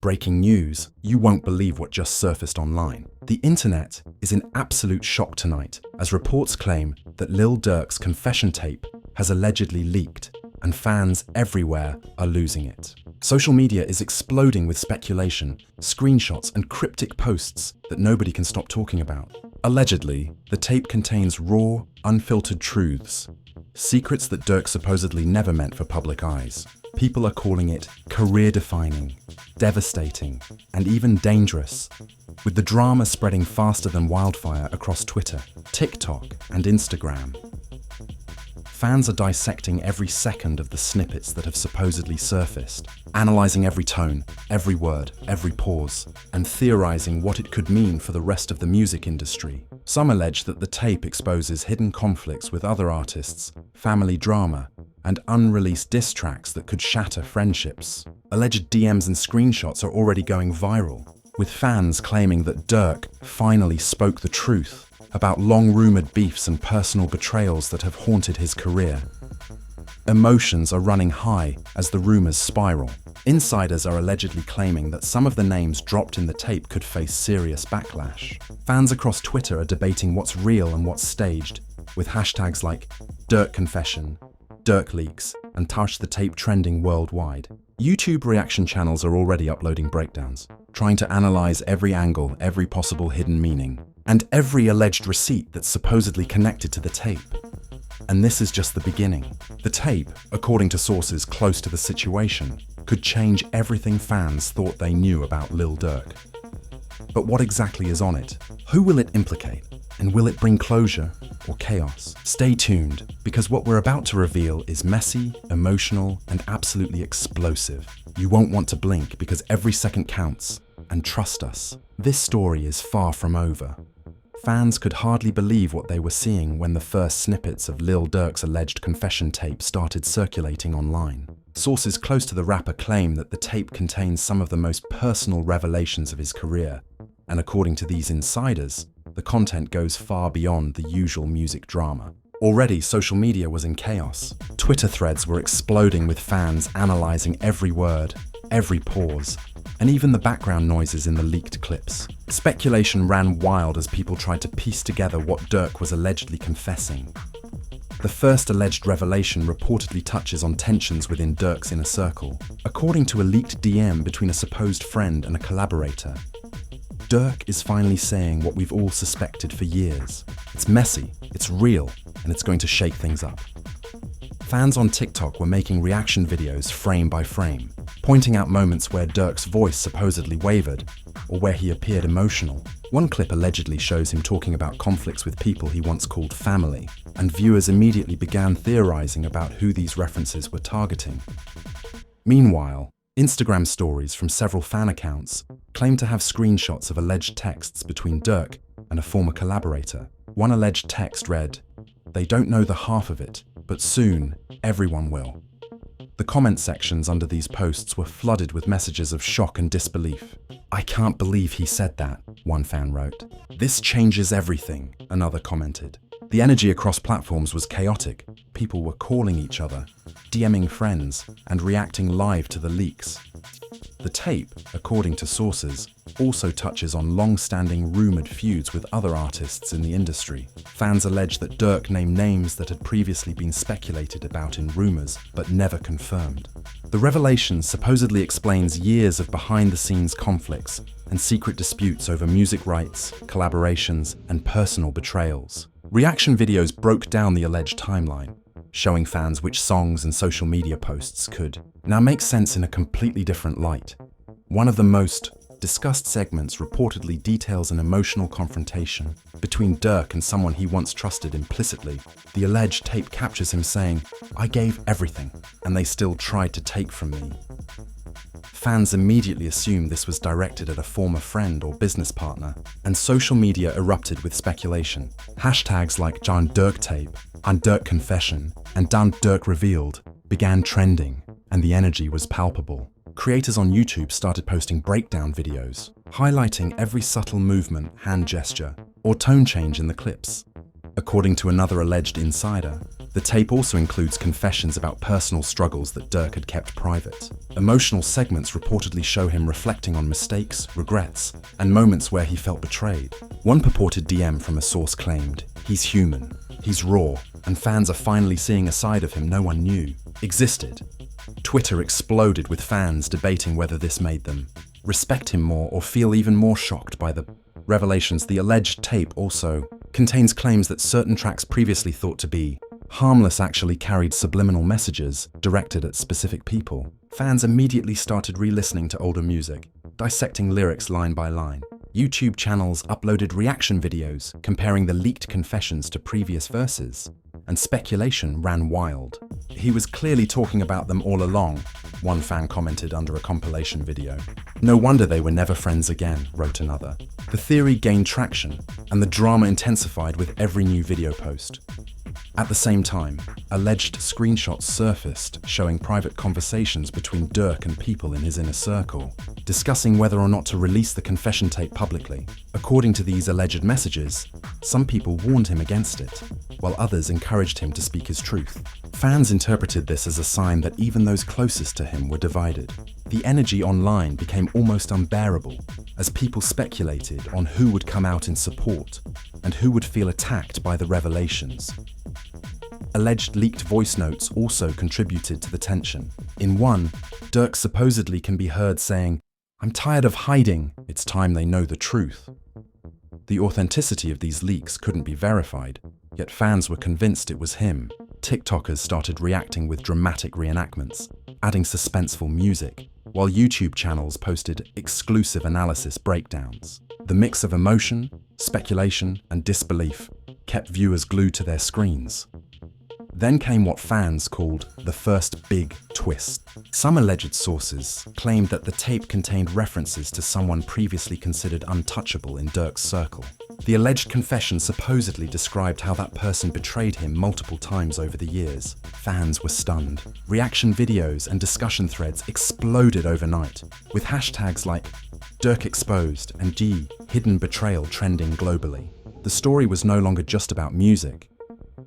Breaking news, you won't believe what just surfaced online. The internet is in absolute shock tonight as reports claim that Lil Durk's confession tape has allegedly leaked and fans everywhere are losing it. Social media is exploding with speculation, screenshots and cryptic posts that nobody can stop talking about. Allegedly, the tape contains raw, unfiltered truths, secrets that Durk supposedly never meant for public eyes. People are calling it career-defining, devastating, and even dangerous, with the drama spreading faster than wildfire across Twitter, TikTok, and Instagram. Fans are dissecting every second of the snippets that have supposedly surfaced, analyzing every tone, every word, every pause, and theorizing what it could mean for the rest of the music industry. Some allege that the tape exposes hidden conflicts with other artists, family drama, and unreleased diss tracks that could shatter friendships. Alleged DMs and screenshots are already going viral, with fans claiming that Durk finally spoke the truth about long-rumored beefs and personal betrayals that have haunted his career. Emotions are running high as the rumors spiral. Insiders are allegedly claiming that some of the names dropped in the tape could face serious backlash. Fans across Twitter are debating what's real and what's staged, with hashtags like Durk Confession, Durk Leaks, and Touch the Tape trending worldwide. YouTube reaction channels are already uploading breakdowns, trying to analyze every angle, every possible hidden meaning, and every alleged receipt that's supposedly connected to the tape. And this is just the beginning. The tape, according to sources close to the situation, could change everything fans thought they knew about Lil Durk. But what exactly is on it? Who will it implicate? And will it bring closure or chaos? Stay tuned, because what we're about to reveal is messy, emotional, and absolutely explosive. You won't want to blink because every second counts. And trust us, this story is far from over. Fans could hardly believe what they were seeing when the first snippets of Lil Durk's alleged confession tape started circulating online. Sources close to the rapper claim that the tape contains some of the most personal revelations of his career, and according to these insiders, the content goes far beyond the usual music drama. Already, social media was in chaos. Twitter threads were exploding with fans analyzing every word, every pause, and even the background noises in the leaked clips. Speculation ran wild as people tried to piece together what Durk was allegedly confessing. The first alleged revelation reportedly touches on tensions within Durk's inner circle. According to a leaked DM between a supposed friend and a collaborator, Durk is finally saying what we've all suspected for years. It's messy, it's real, and it's going to shake things up. Fans on TikTok were making reaction videos frame by frame, pointing out moments where Durk's voice supposedly wavered, or where he appeared emotional. One clip allegedly shows him talking about conflicts with people he once called family, and viewers immediately began theorizing about who these references were targeting. Meanwhile, Instagram stories from several fan accounts claim to have screenshots of alleged texts between Durk and a former collaborator. One alleged text read, "They don't know the half of it, but soon everyone will." The comment sections under these posts were flooded with messages of shock and disbelief. "I can't believe he said that," one fan wrote. "This changes everything," another commented. The energy across platforms was chaotic. People were calling each other, DMing friends, and reacting live to the leaks. The tape, according to sources, also touches on long-standing rumored feuds with other artists in the industry. Fans allege that Durk named names that had previously been speculated about in rumors, but never confirmed. The revelation supposedly explains years of behind-the-scenes conflicts and secret disputes over music rights, collaborations, and personal betrayals. Reaction videos broke down the alleged timeline, showing fans which songs and social media posts could now make sense in a completely different light. One of the most discussed segments reportedly details an emotional confrontation between Durk and someone he once trusted implicitly. The alleged tape captures him saying, "I gave everything, and they still tried to take from me." Fans immediately assumed this was directed at a former friend or business partner, and social media erupted with speculation. Hashtags like John Durk Tape, and Durk Confession, and Done Durk Revealed began trending, and the energy was palpable. Creators on YouTube started posting breakdown videos, highlighting every subtle movement, hand gesture, or tone change in the clips. According to another alleged insider, The tape also includes confessions about personal struggles that Durk had kept private. Emotional segments reportedly show him reflecting on mistakes, regrets, and moments where he felt betrayed. One purported DM from a source claimed, "He's human, he's raw, and fans are finally seeing a side of him no one knew existed." Twitter exploded with fans debating whether this made them respect him more or feel even more shocked by the revelations. The alleged tape also contains claims that certain tracks previously thought to be harmless actually carried subliminal messages directed at specific people. Fans immediately started re-listening to older music, dissecting lyrics line by line. YouTube channels uploaded reaction videos comparing the leaked confessions to previous verses, and speculation ran wild. "He was clearly talking about them all along," one fan commented under a compilation video. "No wonder they were never friends again," wrote another. The theory gained traction, and the drama intensified with every new video post. At the same time, alleged screenshots surfaced showing private conversations between Durk and people in his inner circle, discussing whether or not to release the confession tape publicly. According to these alleged messages, some people warned him against it, while others encouraged him to speak his truth. Fans interpreted this as a sign that even those closest to him were divided. The energy online became almost unbearable, as people speculated on who would come out in support and who would feel attacked by the revelations. Alleged leaked voice notes also contributed to the tension. In one, Durk supposedly can be heard saying, "I'm tired of hiding, it's time they know the truth." The authenticity of these leaks couldn't be verified, yet fans were convinced it was him. TikTokers started reacting with dramatic reenactments, adding suspenseful music, while YouTube channels posted exclusive analysis breakdowns. The mix of emotion, speculation, and disbelief kept viewers glued to their screens. Then came what fans called the first big twist. Some alleged sources claimed that the tape contained references to someone previously considered untouchable in Durk's circle. The alleged confession supposedly described how that person betrayed him multiple times over the years. Fans were stunned. Reaction videos and discussion threads exploded overnight, with hashtags like Durk exposed and hidden betrayal trending globally. The story was no longer just about music.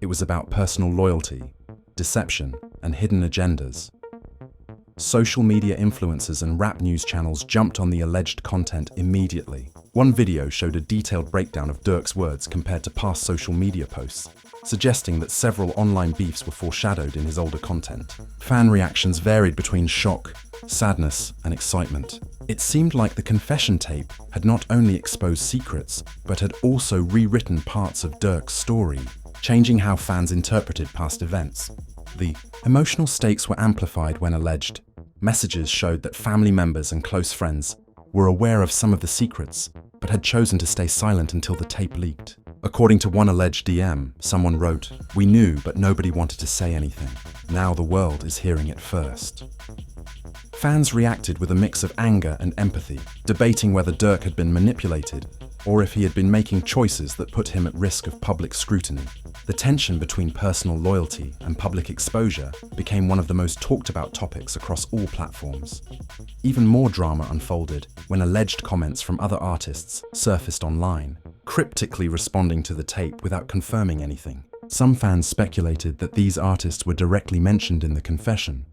It was about personal loyalty, deception, and hidden agendas. Social media influencers and rap news channels jumped on the alleged content immediately. One video showed a detailed breakdown of Durk's words compared to past social media posts, suggesting that several online beefs were foreshadowed in his older content. Fan reactions varied between shock, sadness, and excitement. It seemed like the confession tape had not only exposed secrets, but had also rewritten parts of Durk's story, changing how fans interpreted past events. The emotional stakes were amplified when alleged messages showed that family members and close friends were aware of some of the secrets, but had chosen to stay silent until the tape leaked. According to one alleged DM, someone wrote, "We knew, but nobody wanted to say anything. Now the world is hearing it first." Fans reacted with a mix of anger and empathy, debating whether Durk had been manipulated or if he had been making choices that put him at risk of public scrutiny. The tension between personal loyalty and public exposure became one of the most talked about topics across all platforms. Even more drama unfolded when alleged comments from other artists surfaced online, cryptically responding to the tape without confirming anything. Some fans speculated that these artists were directly mentioned in the confession,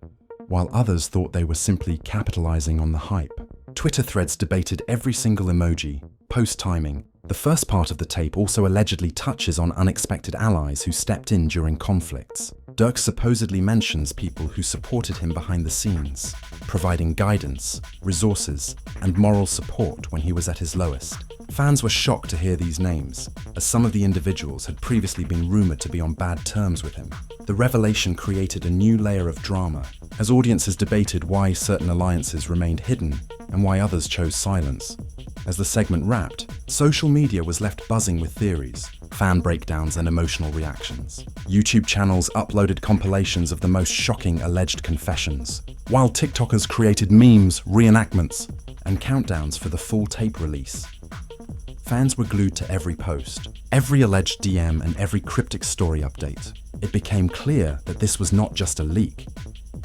while others thought they were simply capitalizing on the hype. Twitter threads debated every single emoji, post timing. The first part of the tape also allegedly touches on unexpected allies who stepped in during conflicts. Durk supposedly mentions people who supported him behind the scenes, providing guidance, resources, and moral support when he was at his lowest. Fans were shocked to hear these names, as some of the individuals had previously been rumored to be on bad terms with him. The revelation created a new layer of drama, as audiences debated why certain alliances remained hidden and why others chose silence. As the segment wrapped, social media was left buzzing with theories, fan breakdowns, and emotional reactions. YouTube channels uploaded compilations of the most shocking alleged confessions, while TikTokers created memes, reenactments, and countdowns for the full tape release. Fans were glued to every post, every alleged DM, and every cryptic story update. It became clear that this was not just a leak.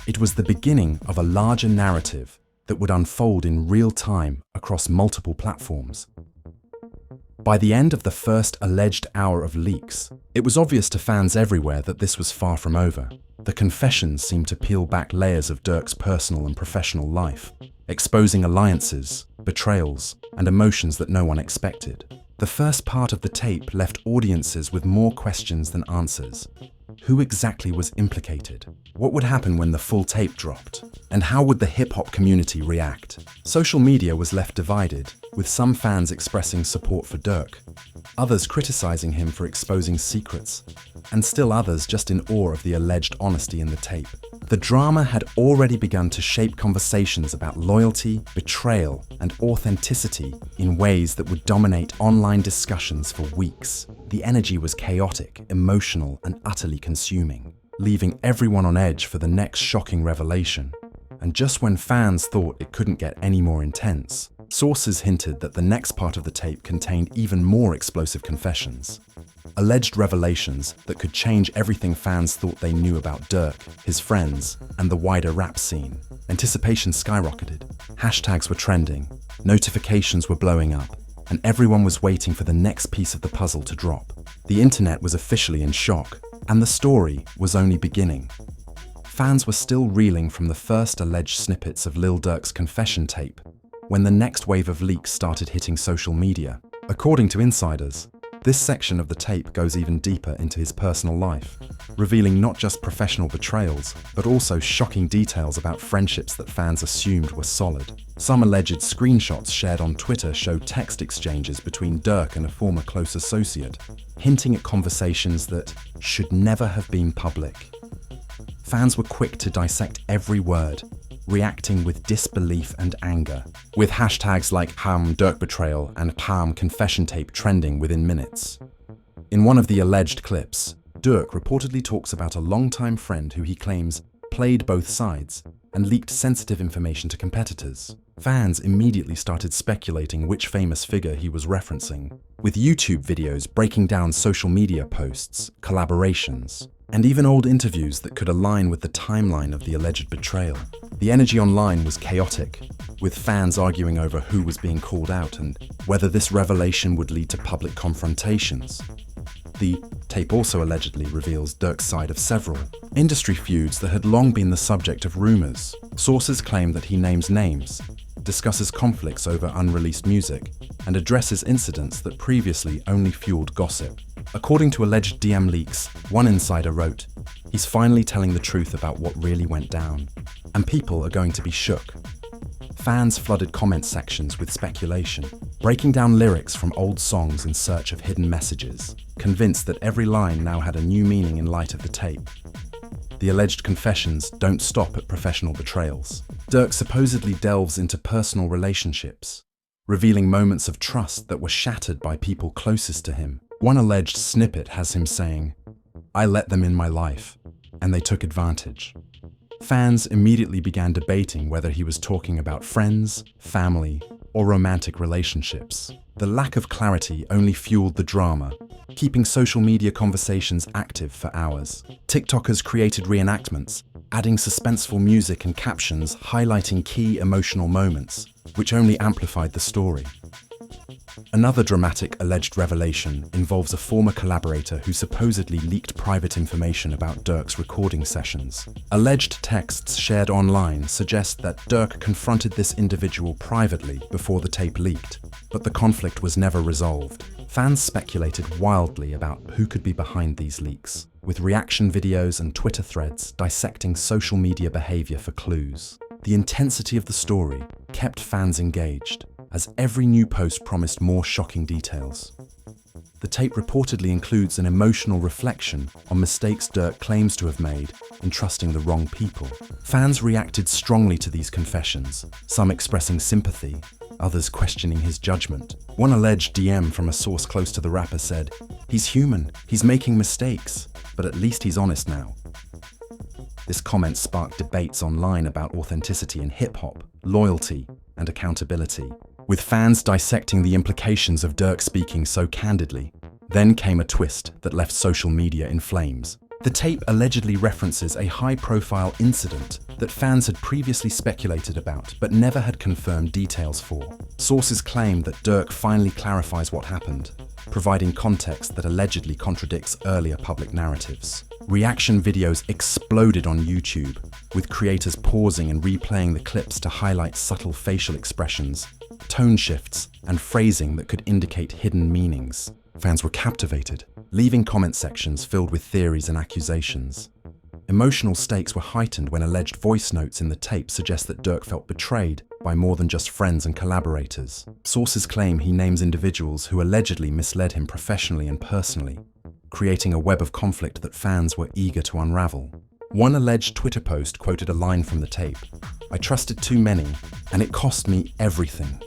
It was the beginning of a larger narrative that would unfold in real time across multiple platforms. By the end of the first alleged hour of leaks, it was obvious to fans everywhere that this was far from over. The confessions seemed to peel back layers of Durk's personal and professional life, exposing alliances, betrayals, and emotions that no one expected. The first part of the tape left audiences with more questions than answers. Who exactly was implicated? What would happen when the full tape dropped? And how would the hip-hop community react? Social media was left divided, with some fans expressing support for Durk, others criticizing him for exposing secrets, and still others just in awe of the alleged honesty in the tape. The drama had already begun to shape conversations about loyalty, betrayal, and authenticity in ways that would dominate online discussions for weeks. The energy was chaotic, emotional, and utterly consuming, leaving everyone on edge for the next shocking revelation. And just when fans thought it couldn't get any more intense, sources hinted that the next part of the tape contained even more explosive confessions. Alleged revelations that could change everything fans thought they knew about Durk, his friends, and the wider rap scene. Anticipation skyrocketed. Hashtags were trending, notifications were blowing up, and everyone was waiting for the next piece of the puzzle to drop. The internet was officially in shock, and the story was only beginning. Fans were still reeling from the first alleged snippets of Lil Durk's confession tape when the next wave of leaks started hitting social media. According to insiders, this section of the tape goes even deeper into his personal life, revealing not just professional betrayals, but also shocking details about friendships that fans assumed were solid. Some alleged screenshots shared on Twitter showed text exchanges between Durk and a former close associate, hinting at conversations that should never have been public. Fans were quick to dissect every word, reacting with disbelief and anger, with hashtags like #Durk betrayal and #confession tape trending within minutes. In one of the alleged clips, Durk reportedly talks about a longtime friend who he claims played both sides and leaked sensitive information to competitors. Fans immediately started speculating which famous figure he was referencing, with YouTube videos breaking down social media posts, collaborations, and even old interviews that could align with the timeline of the alleged betrayal. The energy online was chaotic, with fans arguing over who was being called out and whether this revelation would lead to public confrontations. The tape also allegedly reveals Durk's side of several industry feuds that had long been the subject of rumors. Sources claim that he names names, discusses conflicts over unreleased music, and addresses incidents that previously only fueled gossip. According to alleged DM leaks, one insider wrote, "He's finally telling the truth about what really went down, and people are going to be shook." Fans flooded comment sections with speculation, breaking down lyrics from old songs in search of hidden messages, convinced that every line now had a new meaning in light of the tape. The alleged confessions don't stop at professional betrayals. Durk supposedly delves into personal relationships, revealing moments of trust that were shattered by people closest to him. One alleged snippet has him saying, "I let them in my life, and they took advantage." Fans immediately began debating whether he was talking about friends, family, or romantic relationships. The lack of clarity only fueled the drama, keeping social media conversations active for hours. TikTokers created reenactments, adding suspenseful music and captions highlighting key emotional moments, which only amplified the story. Another dramatic alleged revelation involves a former collaborator who supposedly leaked private information about Durk's recording sessions. Alleged texts shared online suggest that Durk confronted this individual privately before the tape leaked, but the conflict was never resolved. Fans speculated wildly about who could be behind these leaks, with reaction videos and Twitter threads dissecting social media behavior for clues. The intensity of the story kept fans engaged, as every new post promised more shocking details. The tape reportedly includes an emotional reflection on mistakes Durk claims to have made in trusting the wrong people. Fans reacted strongly to these confessions, some expressing sympathy, others questioning his judgment. One alleged DM from a source close to the rapper said, "He's human, he's making mistakes, but at least he's honest now." This comment sparked debates online about authenticity in hip-hop, loyalty, and accountability, with fans dissecting the implications of Durk speaking so candidly. Then came a twist that left social media in flames. The tape allegedly references a high-profile incident that fans had previously speculated about but never had confirmed details for. Sources claim that Durk finally clarifies what happened, providing context that allegedly contradicts earlier public narratives. Reaction videos exploded on YouTube, with creators pausing and replaying the clips to highlight subtle facial expressions, tone shifts, and phrasing that could indicate hidden meanings. Fans were captivated, leaving comment sections filled with theories and accusations. Emotional stakes were heightened when alleged voice notes in the tape suggest that Durk felt betrayed by more than just friends and collaborators. Sources claim he names individuals who allegedly misled him professionally and personally, creating a web of conflict that fans were eager to unravel. One alleged Twitter post quoted a line from the tape, "I trusted too many, and it cost me everything."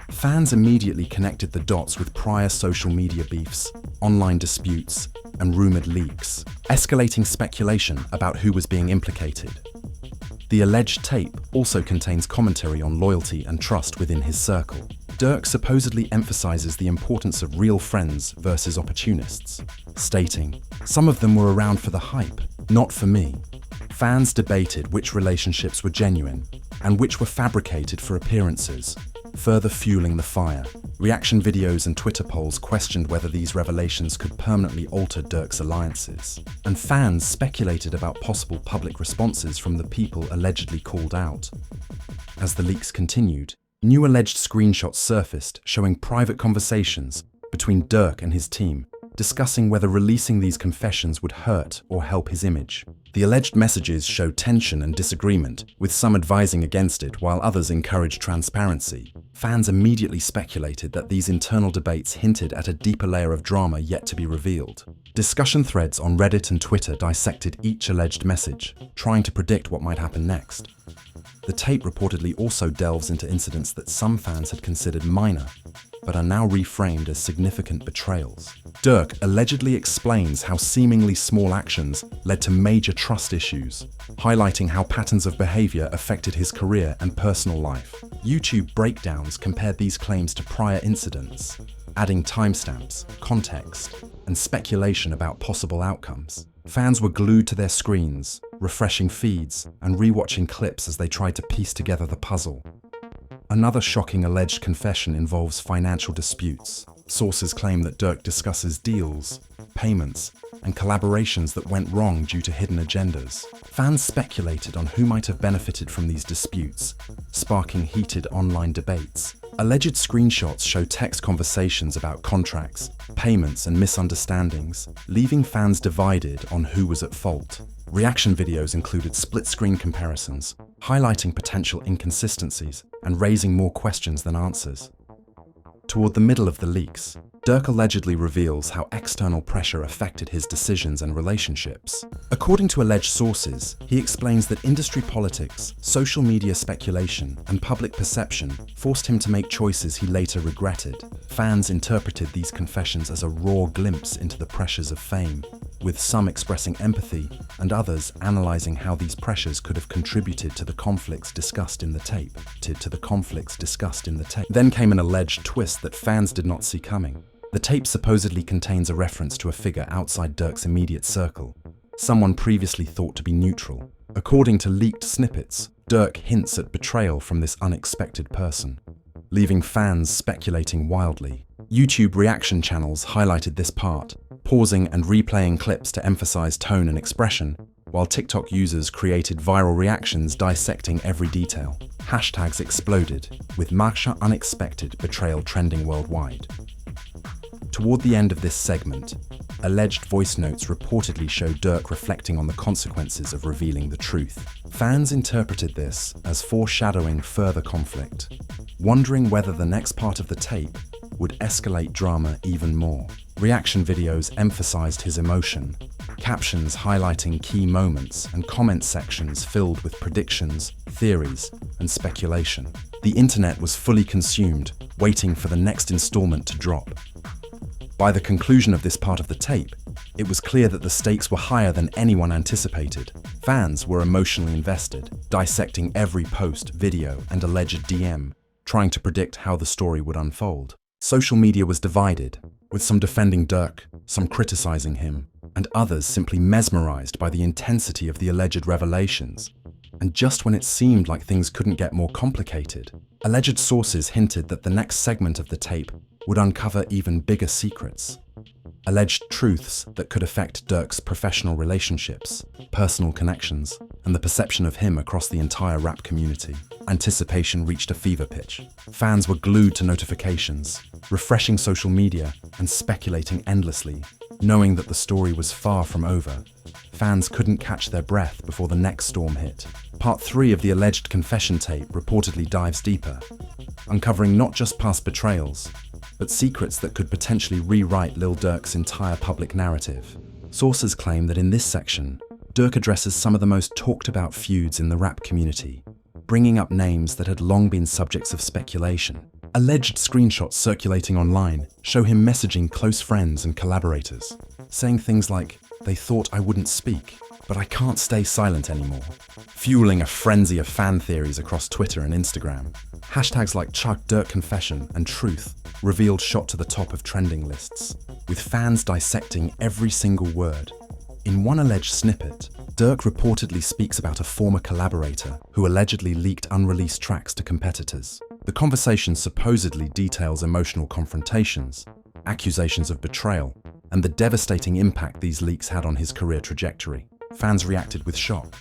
Fans immediately connected the dots with prior social media beefs, online disputes, and rumored leaks, escalating speculation about who was being implicated. The alleged tape also contains commentary on loyalty and trust within his circle. Durk supposedly emphasizes the importance of real friends versus opportunists, stating, "Some of them were around for the hype, not for me." Fans debated which relationships were genuine and which were fabricated for appearances, further fueling the fire. Reaction videos and Twitter polls questioned whether these revelations could permanently alter Durk's alliances, and fans speculated about possible public responses from the people allegedly called out. As the leaks continued, new alleged screenshots surfaced showing private conversations between Durk and his team, discussing whether releasing these confessions would hurt or help his image. The alleged messages show tension and disagreement, with some advising against it while others encouraged transparency. Fans immediately speculated that these internal debates hinted at a deeper layer of drama yet to be revealed. Discussion threads on Reddit and Twitter dissected each alleged message, trying to predict what might happen next. The tape reportedly also delves into incidents that some fans had considered minor, but are now reframed as significant betrayals. Durk allegedly explains how seemingly small actions led to major trust issues, highlighting how patterns of behavior affected his career and personal life. YouTube breakdowns compared these claims to prior incidents, adding timestamps, context, and speculation about possible outcomes. Fans were glued to their screens, refreshing feeds, and rewatching clips as they tried to piece together the puzzle. Another shocking alleged confession involves financial disputes. Sources claim that Durk discusses deals, payments, and collaborations that went wrong due to hidden agendas. Fans speculated on who might have benefited from these disputes, sparking heated online debates. Alleged screenshots show text conversations about contracts, payments, and misunderstandings, leaving fans divided on who was at fault. Reaction videos included split-screen comparisons, highlighting potential inconsistencies and raising more questions than answers. Toward the middle of the leaks, Durk allegedly reveals how external pressure affected his decisions and relationships. According to alleged sources, he explains that industry politics, social media speculation, and public perception forced him to make choices he later regretted. Fans interpreted these confessions as a raw glimpse into the pressures of fame, with some expressing empathy and others analyzing how these pressures could have contributed to the conflicts discussed in the tape. Then came an alleged twist that fans did not see coming. The tape supposedly contains a reference to a figure outside Durk's immediate circle, someone previously thought to be neutral. According to leaked snippets, Durk hints at betrayal from this unexpected person, leaving fans speculating wildly. YouTube reaction channels highlighted this part, pausing and replaying clips to emphasize tone and expression, while TikTok users created viral reactions dissecting every detail. Hashtags exploded, with Marsha unexpected betrayal trending worldwide. Toward the end of this segment, alleged voice notes reportedly show Durk reflecting on the consequences of revealing the truth. Fans interpreted this as foreshadowing further conflict, wondering whether the next part of the tape would escalate drama even more. Reaction videos emphasized his emotion, captions highlighting key moments, and comment sections filled with predictions, theories, and speculation. The internet was fully consumed, waiting for the next installment to drop. By the conclusion of this part of the tape, it was clear that the stakes were higher than anyone anticipated. Fans were emotionally invested, dissecting every post, video, and alleged DM, trying to predict how the story would unfold. Social media was divided, with some defending Durk, some criticizing him, and others simply mesmerized by the intensity of the alleged revelations. And just when it seemed like things couldn't get more complicated, alleged sources hinted that the next segment of the tape would uncover even bigger secrets. Alleged truths that could affect Durk's professional relationships, personal connections, and the perception of him across the entire rap community. Anticipation reached a fever pitch. Fans were glued to notifications, refreshing social media and speculating endlessly, knowing that the story was far from over. Fans couldn't catch their breath before the next storm hit. Part 3 of the alleged confession tape reportedly dives deeper, uncovering not just past betrayals, but secrets that could potentially rewrite Lil Durk's entire public narrative. Sources claim that in this section, Durk addresses some of the most talked about feuds in the rap community, bringing up names that had long been subjects of speculation. Alleged screenshots circulating online show him messaging close friends and collaborators, saying things like, "They thought I wouldn't speak, but I can't stay silent anymore," fueling a frenzy of fan theories across Twitter and Instagram. Hashtags like Chuck Durk Confession and Truth revealed shot to the top of trending lists, with fans dissecting every single word. In one alleged snippet, Durk reportedly speaks about a former collaborator who allegedly leaked unreleased tracks to competitors. The conversation supposedly details emotional confrontations, accusations of betrayal, and the devastating impact these leaks had on his career trajectory. Fans reacted with shock,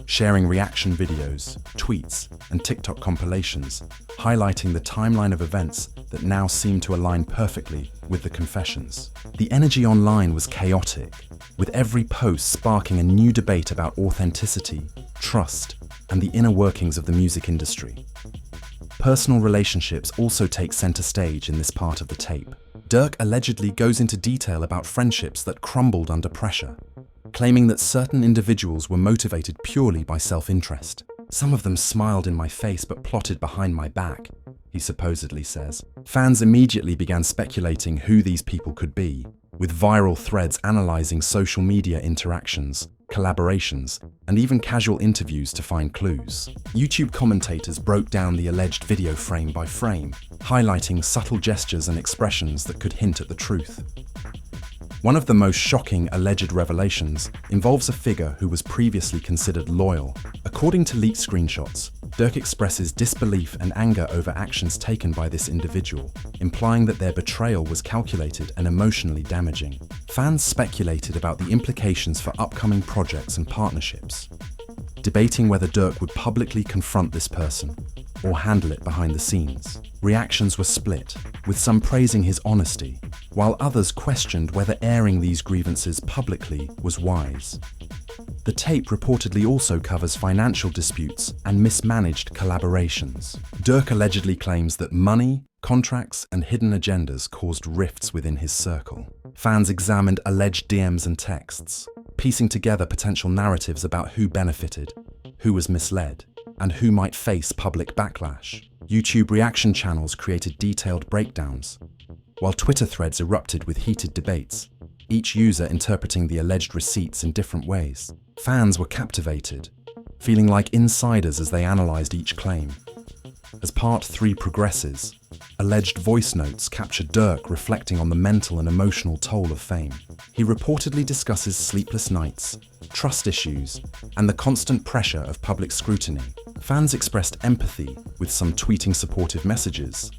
sharing reaction videos, tweets, and TikTok compilations, highlighting the timeline of events that now seem to align perfectly with the confessions. The energy online was chaotic, with every post sparking a new debate about authenticity, trust, and the inner workings of the music industry. Personal relationships also take center stage in this part of the tape. Durk allegedly goes into detail about friendships that crumbled under pressure, claiming that certain individuals were motivated purely by self-interest. "Some of them smiled in my face but plotted behind my back," he supposedly says. Fans immediately began speculating who these people could be, with viral threads analyzing social media interactions, collaborations, and even casual interviews to find clues. YouTube commentators broke down the alleged video frame by frame, highlighting subtle gestures and expressions that could hint at the truth. One of the most shocking alleged revelations involves a figure who was previously considered loyal. According to leaked screenshots, Durk expresses disbelief and anger over actions taken by this individual, implying that their betrayal was calculated and emotionally damaging. Fans speculated about the implications for upcoming projects and partnerships, debating whether Durk would publicly confront this person or handle it behind the scenes. Reactions were split, with some praising his honesty, while others questioned whether airing these grievances publicly was wise. The tape reportedly also covers financial disputes and mismanaged collaborations. Durk allegedly claims that money, contracts, and hidden agendas caused rifts within his circle. Fans examined alleged DMs and texts, piecing together potential narratives about who benefited, who was misled, and who might face public backlash. YouTube reaction channels created detailed breakdowns, while Twitter threads erupted with heated debates, each user interpreting the alleged receipts in different ways. Fans were captivated, feeling like insiders as they analyzed each claim. As Part 3 progresses, alleged voice notes capture Durk reflecting on the mental and emotional toll of fame. He reportedly discusses sleepless nights, trust issues, and the constant pressure of public scrutiny. Fans expressed empathy, with some tweeting supportive messages,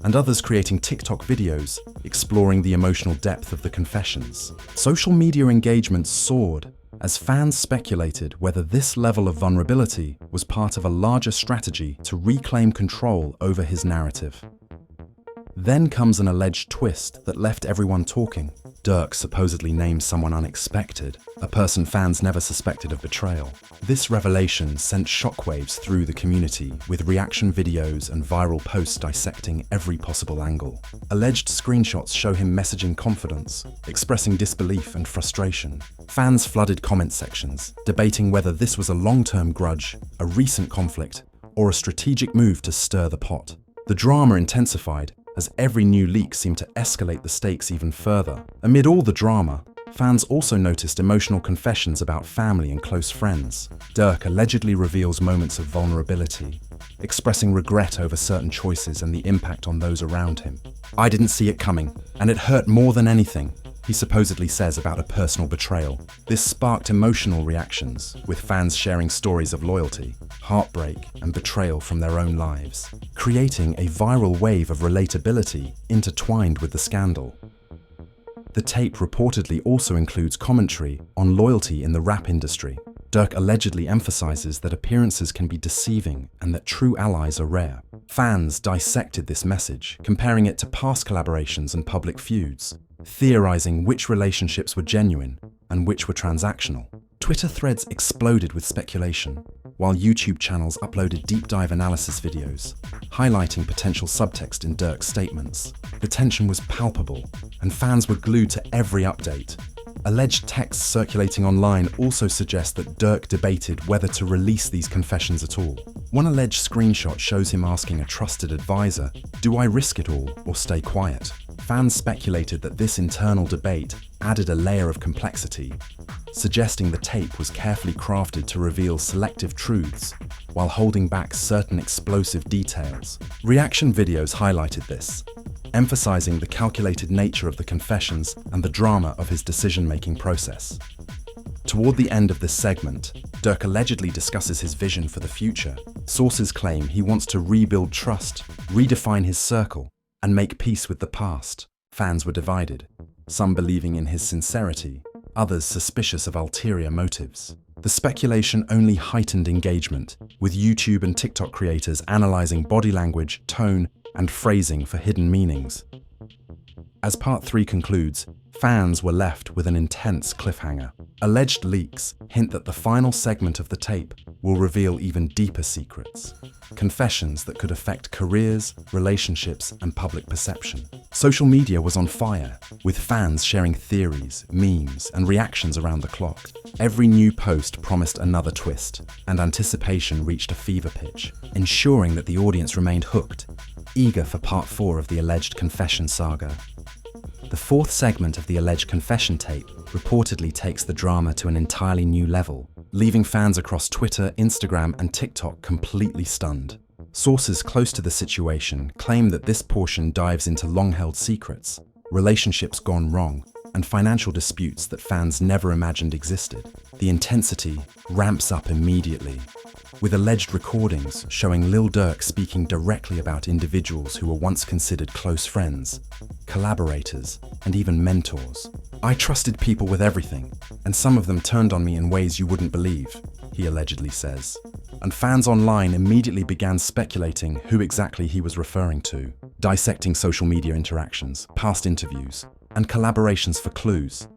and others creating TikTok videos exploring the emotional depth of the confessions. Social media engagement soared as fans speculated whether this level of vulnerability was part of a larger strategy to reclaim control over his narrative. Then comes an alleged twist that left everyone talking. Durk supposedly names someone unexpected, a person fans never suspected of betrayal. This revelation sent shockwaves through the community, with reaction videos and viral posts dissecting every possible angle. Alleged screenshots show him messaging confidence, expressing disbelief and frustration. Fans flooded comment sections, debating whether this was a long-term grudge, a recent conflict, or a strategic move to stir the pot. The drama intensified, as every new leak seemed to escalate the stakes even further. Amid all the drama, fans also noticed emotional confessions about family and close friends. Durk allegedly reveals moments of vulnerability, expressing regret over certain choices and the impact on those around him. "I didn't see it coming, and it hurt more than anything," he supposedly says about a personal betrayal. This sparked emotional reactions, with fans sharing stories of loyalty, heartbreak, and betrayal from their own lives, creating a viral wave of relatability intertwined with the scandal. The tape reportedly also includes commentary on loyalty in the rap industry. Durk allegedly emphasizes that appearances can be deceiving and that true allies are rare. Fans dissected this message, comparing it to past collaborations and public feuds, theorizing which relationships were genuine and which were transactional. Twitter threads exploded with speculation, while YouTube channels uploaded deep dive analysis videos, highlighting potential subtext in Durk's statements. The tension was palpable, and fans were glued to every update. Alleged texts circulating online also suggest that Durk debated whether to release these confessions at all. One alleged screenshot shows him asking a trusted advisor, "Do I risk it all or stay quiet?" Fans speculated that this internal debate added a layer of complexity, suggesting the tape was carefully crafted to reveal selective truths while holding back certain explosive details. Reaction videos highlighted this, emphasizing the calculated nature of the confessions and the drama of his decision-making process. Toward the end of this segment, Durk allegedly discusses his vision for the future. Sources claim he wants to rebuild trust, redefine his circle, and make peace with the past. Fans were divided, some believing in his sincerity, others suspicious of ulterior motives. The speculation only heightened engagement, with YouTube and TikTok creators analyzing body language, tone, and phrasing for hidden meanings. As Part 3 concludes, fans were left with an intense cliffhanger. Alleged leaks hint that the final segment of the tape will reveal even deeper secrets, confessions that could affect careers, relationships, and public perception. Social media was on fire, with fans sharing theories, memes, and reactions around the clock. Every new post promised another twist, and anticipation reached a fever pitch, ensuring that the audience remained hooked, eager for Part 4 of the alleged confession saga. The fourth segment of the alleged confession tape reportedly takes the drama to an entirely new level, leaving fans across Twitter, Instagram, and TikTok completely stunned. Sources close to the situation claim that this portion dives into long-held secrets, relationships gone wrong, and financial disputes that fans never imagined existed. The intensity ramps up immediately, with alleged recordings showing Lil Durk speaking directly about individuals who were once considered close friends, collaborators, and even mentors. "I trusted people with everything, and some of them turned on me in ways you wouldn't believe," he allegedly says. And fans online immediately began speculating who exactly he was referring to, dissecting social media interactions, past interviews, and collaborations for clues.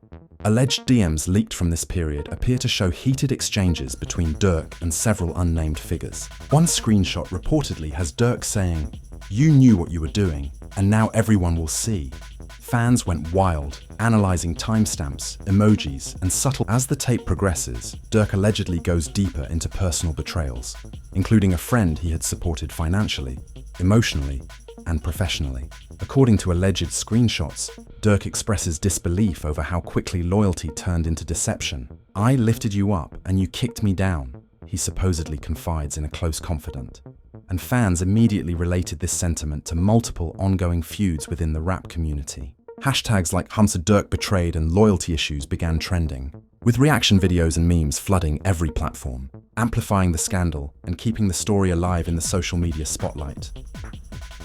Alleged DMs leaked from this period appear to show heated exchanges between Durk and several unnamed figures. One screenshot reportedly has Durk saying, "You knew what you were doing, and now everyone will see." Fans went wild, analyzing timestamps, emojis, and subtle. As the tape progresses, Durk allegedly goes deeper into personal betrayals, including a friend he had supported financially, emotionally, and professionally. According to alleged screenshots, Durk expresses disbelief over how quickly loyalty turned into deception. "I lifted you up and you kicked me down," he supposedly confides in a close confidant. And fans immediately related this sentiment to multiple ongoing feuds within the rap community. Hashtags like Hamza Durk betrayed and loyalty issues began trending, with reaction videos and memes flooding every platform, amplifying the scandal and keeping the story alive in the social media spotlight.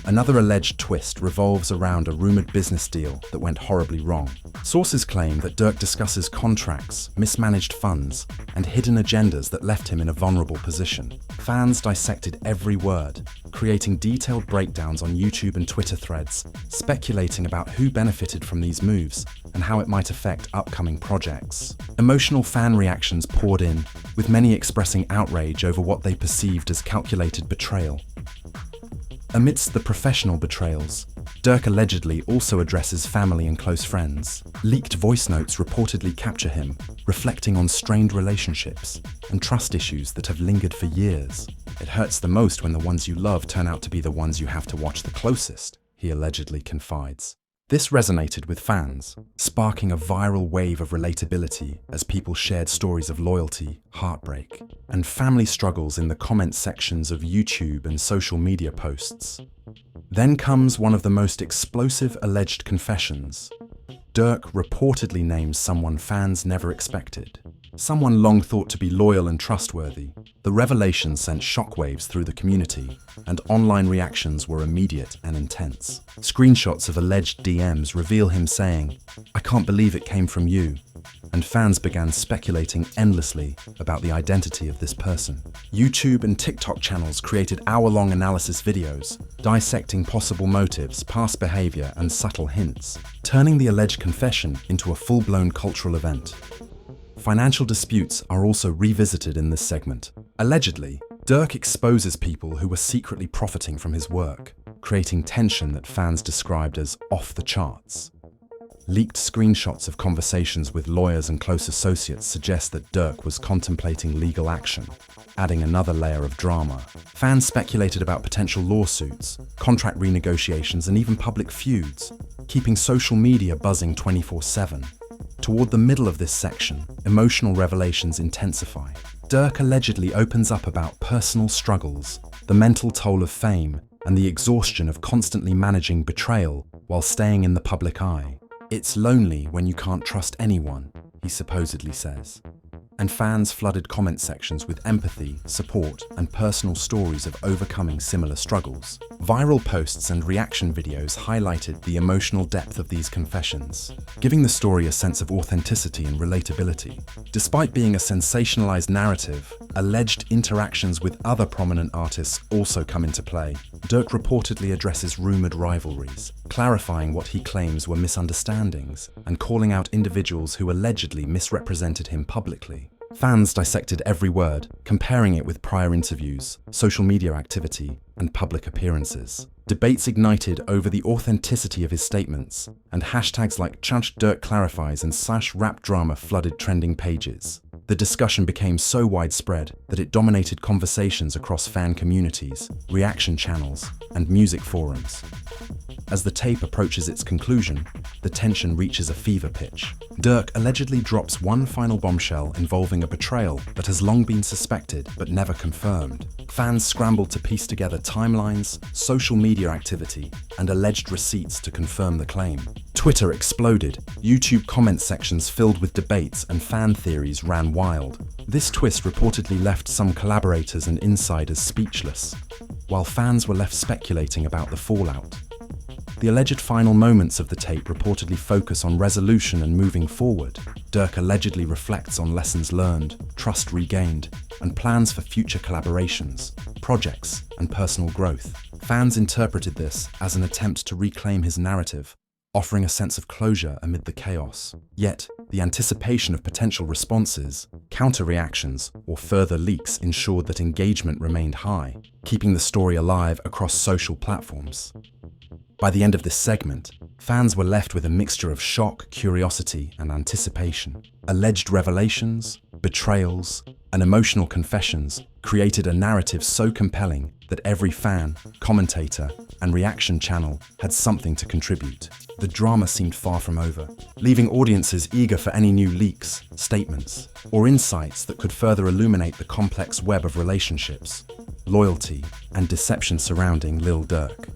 Another alleged twist revolves around a rumored business deal that went horribly wrong. Sources claim that Durk discusses contracts, mismanaged funds, and hidden agendas that left him in a vulnerable position. Fans dissected every word, creating detailed breakdowns on YouTube and Twitter threads, speculating about who benefited from these moves and how it might affect upcoming projects. Emotional fan reactions poured in, with many expressing outrage over what they perceived as calculated betrayal. Amidst the professional betrayals, Durk allegedly also addresses family and close friends. Leaked voice notes reportedly capture him, reflecting on strained relationships and trust issues that have lingered for years. "It hurts the most when the ones you love turn out to be the ones you have to watch the closest," he allegedly confides. This resonated with fans, sparking a viral wave of relatability as people shared stories of loyalty, heartbreak, and family struggles in the comment sections of YouTube and social media posts. Then comes one of the most explosive alleged confessions. Durk reportedly names someone fans never expected. Someone long thought to be loyal and trustworthy. The revelation sent shockwaves through the community, and online reactions were immediate and intense. Screenshots of alleged DMs reveal him saying, "I can't believe it came from you," and fans began speculating endlessly about the identity of this person. YouTube and TikTok channels created hour-long analysis videos, dissecting possible motives, past behavior, and subtle hints, turning the alleged confession into a full-blown cultural event. Financial disputes are also revisited in this segment. Allegedly, Durk exposes people who were secretly profiting from his work, creating tension that fans described as off the charts. Leaked screenshots of conversations with lawyers and close associates suggest that Durk was contemplating legal action, adding another layer of drama. Fans speculated about potential lawsuits, contract renegotiations, and even public feuds, keeping social media buzzing 24/7. Toward the middle of this section, emotional revelations intensify. Durk allegedly opens up about personal struggles, the mental toll of fame, and the exhaustion of constantly managing betrayal while staying in the public eye. "It's lonely when you can't trust anyone," he supposedly says. And fans flooded comment sections with empathy, support, and personal stories of overcoming similar struggles. Viral posts and reaction videos highlighted the emotional depth of these confessions, giving the story a sense of authenticity and relatability. Despite being a sensationalized narrative, alleged interactions with other prominent artists also come into play. Durk reportedly addresses rumored rivalries, clarifying what he claims were misunderstandings, and calling out individuals who allegedly misrepresented him publicly. Fans dissected every word, comparing it with prior interviews, social media activity, and public appearances. Debates ignited over the authenticity of his statements, and hashtags like #Durk clarifies and /rap drama flooded trending pages. The discussion became so widespread that it dominated conversations across fan communities, reaction channels, and music forums. As the tape approaches its conclusion, the tension reaches a fever pitch. Durk allegedly drops one final bombshell involving a betrayal that has long been suspected but never confirmed. Fans scrambled to piece together timelines, social media activity, and alleged receipts to confirm the claim. Twitter exploded, YouTube comment sections filled with debates, and fan theories ran wild. This twist reportedly left some collaborators and insiders speechless, while fans were left speculating about the fallout. The alleged final moments of the tape reportedly focus on resolution and moving forward. Durk allegedly reflects on lessons learned, trust regained, and plans for future collaborations, projects, and personal growth. Fans interpreted this as an attempt to reclaim his narrative, offering a sense of closure amid the chaos. Yet, the anticipation of potential responses, counter-reactions, or further leaks ensured that engagement remained high, keeping the story alive across social platforms. By the end of this segment, fans were left with a mixture of shock, curiosity, and anticipation. Alleged revelations, betrayals, and emotional confessions created a narrative so compelling that every fan, commentator, and reaction channel had something to contribute. The drama seemed far from over, leaving audiences eager for any new leaks, statements, or insights that could further illuminate the complex web of relationships, loyalty, and deception surrounding Lil Durk.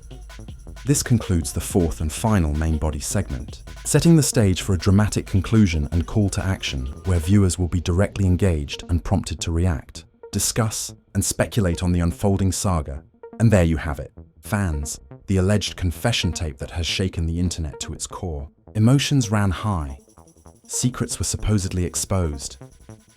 This concludes the fourth and final main body segment, setting the stage for a dramatic conclusion and call to action where viewers will be directly engaged and prompted to react, discuss, and speculate on the unfolding saga. And there you have it, fans, the alleged confession tape that has shaken the internet to its core. Emotions ran high, secrets were supposedly exposed,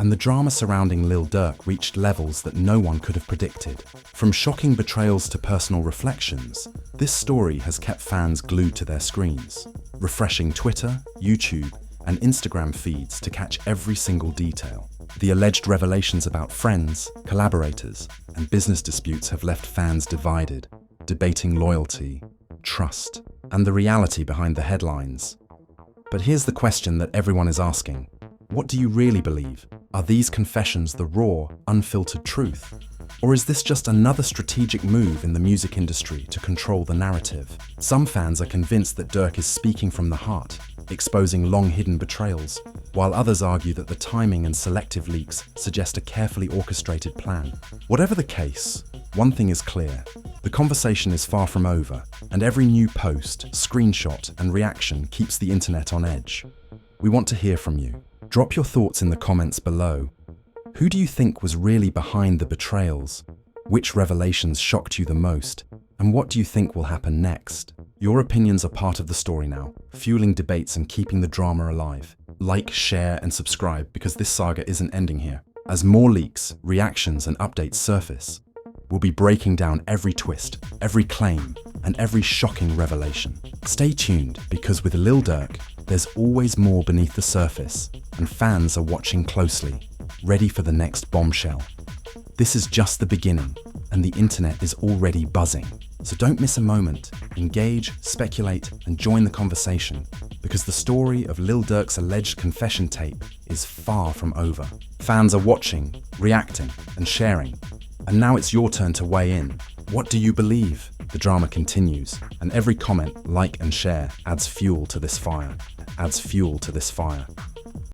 and the drama surrounding Lil Durk reached levels that no one could have predicted. From shocking betrayals to personal reflections, this story has kept fans glued to their screens, refreshing Twitter, YouTube, and Instagram feeds to catch every single detail. The alleged revelations about friends, collaborators, and business disputes have left fans divided, debating loyalty, trust, and the reality behind the headlines. But here's the question that everyone is asking. What do you really believe? Are these confessions the raw, unfiltered truth? Or is this just another strategic move in the music industry to control the narrative? Some fans are convinced that Durk is speaking from the heart, exposing long-hidden betrayals, while others argue that the timing and selective leaks suggest a carefully orchestrated plan. Whatever the case, one thing is clear. The conversation is far from over, and every new post, screenshot, and reaction keeps the internet on edge. We want to hear from you. Drop your thoughts in the comments below. Who do you think was really behind the betrayals? Which revelations shocked you the most? And what do you think will happen next? Your opinions are part of the story now, fueling debates and keeping the drama alive. Like, share, and subscribe because this saga isn't ending here. As more leaks, reactions, and updates surface, we'll be breaking down every twist, every claim, and every shocking revelation. Stay tuned because with Lil Durk, there's always more beneath the surface, and fans are watching closely, ready for the next bombshell. This is just the beginning, and the internet is already buzzing. So don't miss a moment. Engage, speculate, and join the conversation, because the story of Lil Durk's alleged confession tape is far from over. Fans are watching, reacting, and sharing. And now it's your turn to weigh in. What do you believe? The drama continues, and every comment, like, and share adds fuel to this fire.